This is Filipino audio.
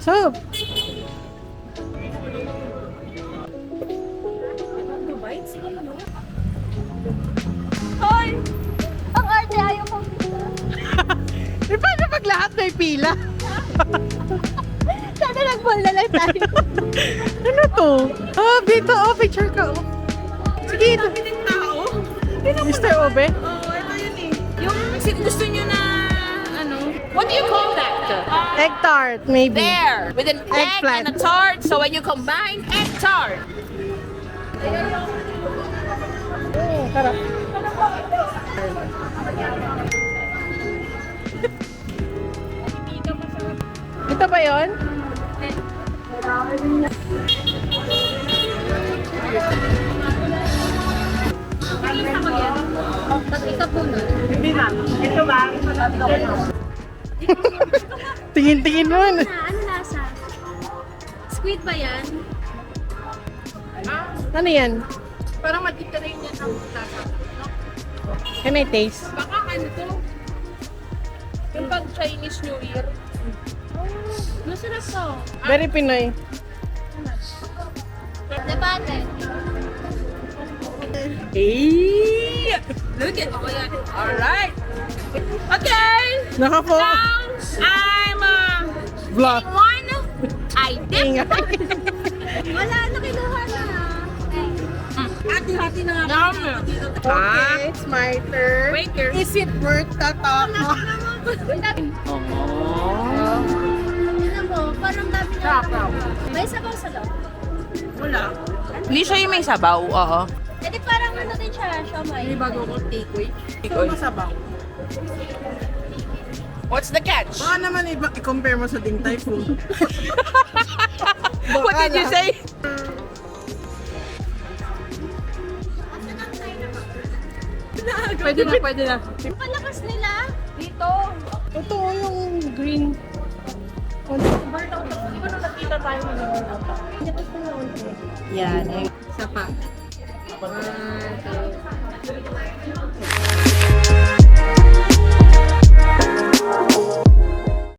So, Hoy! Ang arte, ayaw ko. di paano pag lahat may pila? Sana nag-ball na lang tayo. Ano to? Oh, dito. Oh, picture ka. Oh. Sige, ito. Mr. Obe? Yung gusto nyo na, ano, what do you call that? Egg tart, maybe. There, with an egg Eggplant. and a tart. So when you combine egg tart, Oh, harap. Ito ba yun? Tingin-tingin nun. Ano lasa? Squid ba yan? Ano yan? parang matita rin yan ang lasa. Can I taste? Baka ano to? Yung pag Chinese New Year. Masarap to. Very Pinoy. Debate. Hey! Look at oh yan. Alright. Okay. Nakako. Now, I'm Vlog. one. I dip. Ingay. Wala na kinuha na. Hati-hati na nga. Okay, it's my turn. Wait, girl. Is it worth the talk mo? Tignan mo, parang dami na. May sabaw-sabaw. Wala. Hindi siya yung may sabaw, oo. Eh di parang ano din siya, siomay. bago ko takeaway. Ito masabaw. What's the catch? Baka naman i-compare mo sa Ding Tai food. What did you say? Pwede na, pwede na. Ang palakas nila. Dito. Ito yung green. Hindi ko nung nakita tayo ng Yan. isa pa.